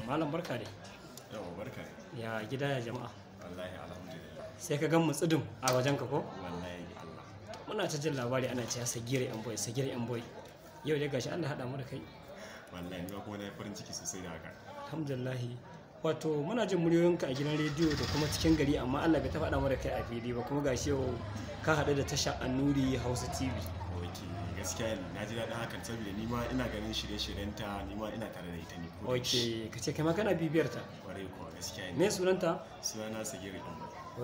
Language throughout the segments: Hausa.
Malam barka dai. Yawa barka ne. Ya gida ya jama'a. Wallahi alhamdulillah. Sai ka gan mu tsidin a wajen ka ko? Wallahi Allah. Muna ta jin labari ana cewa Sagir yan boy, Sagir yan boy. Yau dai gashi Allah haɗa mu da kai. Wallahi ni kuma na yi farin ciki sosai da haka. Alhamdulillah. Wato muna jin muryoyinka a gidan rediyo da kuma cikin gari amma Allah bai ta faɗa mu da kai a fili ba kuma gashi yau ka haɗu da tasha Annuri Hausa TV. Oke gaskiya ne na ji daɗin hakan saboda ni ma ina ganin shirye-shiryenta ni ma ina tare da ita ne. Oke ka ce kai ma kana bibiyar ta. Kwarai kuwa gaskiya ne. Me sunanta? Sunana Sagiri ɗin.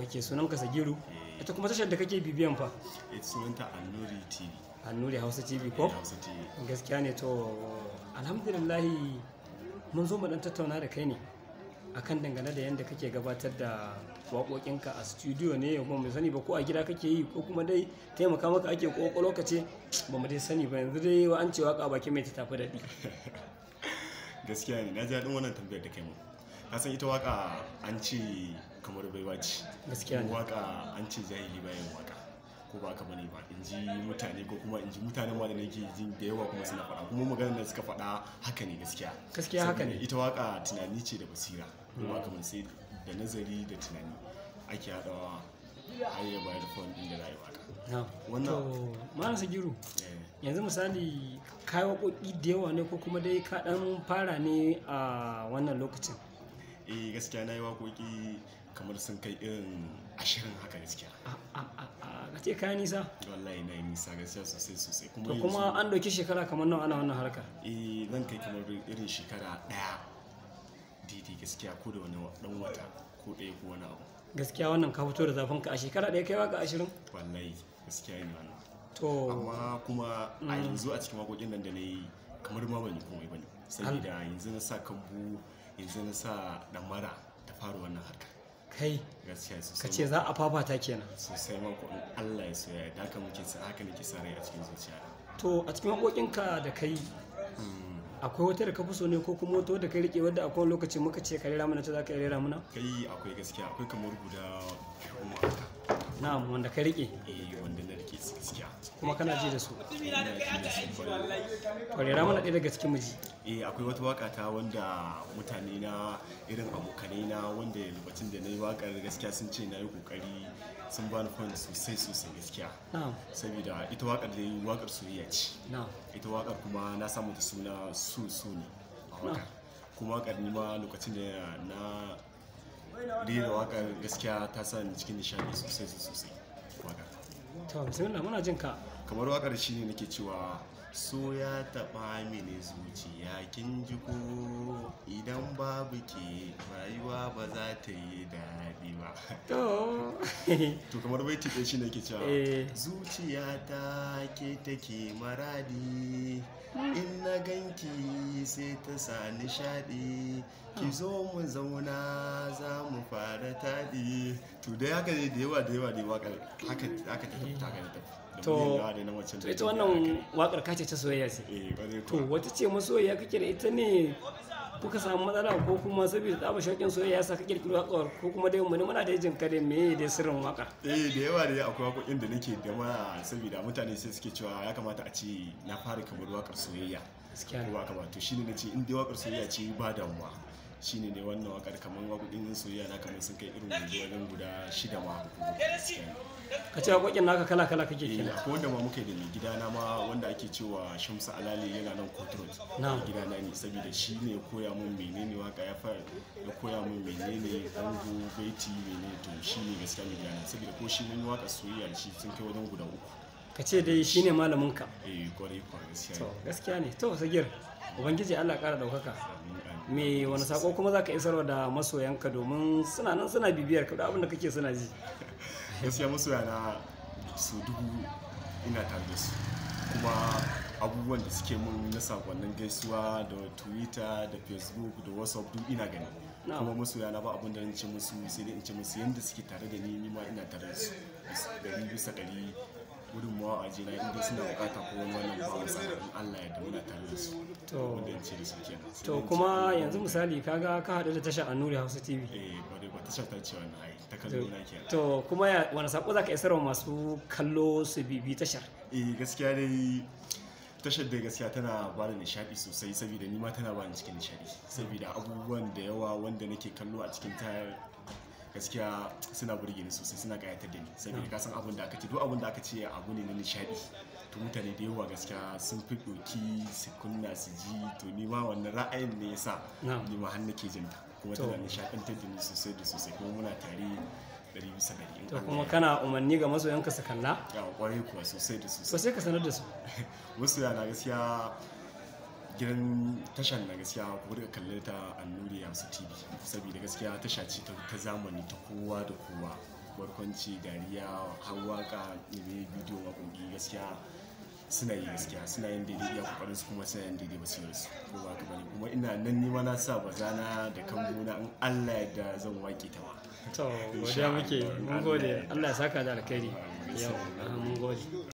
Oke sunanka Sagiru. Ita kuma tashar da kake bibiyan fa? Ita sunanta Annuri TV. Annuri Hausa TV ko? Hausa TV. Gaskiya ne to alhamdulillah mun zo mu dan tattauna da kai ne akan dangane da yadda kake gabatar da waƙoƙinka a studio ne ba mu sani ba ko a gida kake yi ko kuma dai taimaka maka ake ko lokaci ba mu dai sani ba yanzu dai an ce waka baki mai ta tafi daɗi. Gaskiya ne na ji daɗin wannan tambayar da kai mu. Ka san ita waka an ce kamar baiwa ce. Gaskiya ne. Waka an ce jahili bayan waka. Ko ba ka bane ba in ji mutane ko kuma in ji mutanen ma da nake jin da yawa kuma suna faɗa kuma maganar da suka faɗa haka ne gaskiya haka ne. Ita waka tunani ce da basira kuma kamar sai da nazari da tunani ake haɗawa har ya bayar fon ɗin da za a yi waka. To Malam Sagiru yanzu misali kai waƙoƙi da yawa ne ko kuma dai ka ɗan fara ne a wannan lokacin? Gaskiya na yi waƙoƙi kamar sun kai irin 20 haka gaskiya. Ka ce kayan nisa? Wallahi na yi nisa gaskiya sosai. To kuma an ɗauki shekara kamar nawa ana wannan harka? Zan kai kamar irin shekara ɗaya daidai gaskiya ko da wani ɗan wata ko ɗaya ko wani abu. Gaskiya wannan ka fito da zafin ka a shekara ɗaya kai waka 20? Wallahi gaskiya ne wannan. To amma kuma a yanzu a cikin waƙoƙin nan da na yi kamar ma ban yi komai bane saboda yanzu na sa kambu yanzu na sa ɗamara ta fara wannan harka. Kai gaskiya sosai. ka ce za a fafata kenan Sosai ma ko Allah ya so ya yarda haka nake sa rai a cikin zuciya. to a cikin waƙoƙinka da kai akwai wata da ka fi so ne ko kuma wata da kai rike wadda akwai lokaci muka ce ka rera mana ta za ka rera mana? Kai akwai gaskiya akwai kamar guda goma haka. Na'am wanda ka rike wanda na rike su gaskiya kuma kana ji da su. ina ji da su kwarai. To rera mana ɗaya daga cikin miji. Akwai wata waka ta wanda mutane na irin abokanai na wanda lokacin da na yi wakar gaskiya sun ce na yi kokari sun bani fan sosai gaskiya. Na'am. Saboda ita wakar da yi wakar soyayya ce. Na'am. Ita wakar kuma na samu ta suna su ne a wakar. Kuma wakar ni ma lokacin da na rera wakar gaskiya ta sa ni cikin nishadi sosai wakar. To bismillah muna jin ka. Kamar wakar shi ne nake cewa so ya taɓa mini zuciya kin ji ko idan babu ke rayuwa ba za ta yi daɗi ba. To kamar baiti ɗaya shi ne ke cewa zuciya ta ke take maradi in na ganki sai ta sa nishaɗi ki zo mu zauna za mu fara taɗi. To dai haka ne da yawa da waƙar haka ta tafi. To ita wannan wakar kace ta soyayya ce. To wata ce masoyiya kake da ita ne kuka samu matsala ko kuma saboda tsaba shauƙin soyayya sa ka kirkiro wakar ko kuma dai muna da jin kare me dai sirrin wakar? Da yawa da akwai waƙoƙin da nake da ma saboda mutane sai suke cewa ya kamata a ce na fara kamar wakar soyayya. Gaskiya ko ba ka ba to shine nace in dai wakar soyayya ce ba damuwa. Shine ne wannan wakar kamar waƙoƙin soyayya na kamar sun kai irin wajen guda 6 ma ka ce waƙoƙin naka kala kake kenan? Akwai wanda ma muka yi da mai gidana ma wanda ake cewa Shamsu Alali yana nan Kotrot. Gidana ne saboda shi ne ya koya mun menene waka ya koya mun menene bango baiti menene to shi ne gaskiya mai gidana saboda ko shi mun waka soyayya da shi sun kai wajen guda 3. Ka ce dai shi ne malamin ka? Kwarai gaskiya. To gaskiya ne. To Sagir ubangiji Allah ƙara ɗaukaka. Me wani sako kuma za ka isarwa da masoyanka domin suna nan suna bibiyar ka da abin da kake suna ji? Gaskiya masoya na su 1000 ina tare da su kuma abubuwan da suke mun na sakonnin gaisuwa da Twitter da Facebook da WhatsApp duk ina gani. Kuma masoya na ba abin da ce musu sai dai in ce musu yanda suke tare da ni ma ina tare da su 100% gudunmawa a jina inda suna bukata ko wani wannan ba wasa in Allah ya da muna tare da su. Wanda in ce da su kenan. To kuma yanzu misali kaga ka haɗu da tashar Annuri Hausa TV. Ba tashar ta ce wannan ai ta kallo na kenan. To kuma wani sako zaka isar wa masu kallo su bibi tashar? Gaskiya dai tashar da gaskiya tana ba da nishadi sosai, saboda ni ma tana ba ni cikin nishadi, saboda abubuwan da yawa wanda nake kallo a cikin ta gaskiya suna burge ni sosai, suna kayatar da ni, saboda ka san abin da aka ce duk abin da aka ce abu ne na nishadi to mutane da yawa gaskiya sun fi doki su kunna su ji, to ni ma wannan ra'ayin ne yasa ni ma har nake jin ta, kuma tana nishadantar da ni sosai da sosai, kuma muna tare 100%. To kuma kana umarni ga masoyanka su kalla? Ya kwarai kuwa sosai da sosai. To sai ka sanar da su. Masoya na gaskiya gidan tashar na gaskiya ku rika kalle ta Annuri Hausa TV, saboda gaskiya tasha ce ta zamani ta kowa da kowa, barkwanci, dariya, har waka, ne bidiyo, waƙoƙi, gaskiya suna yi, gaskiya suna yin daidai iya kokarin su, kuma suna yin daidai basirar su, ko ba ka bane, kuma ina nan nima na sa bazana da kambuna in Allah yadda zan waƙe ta ma. To godiya muke, mun gode, Allah ya saka da alkhairi. Yau mun gode.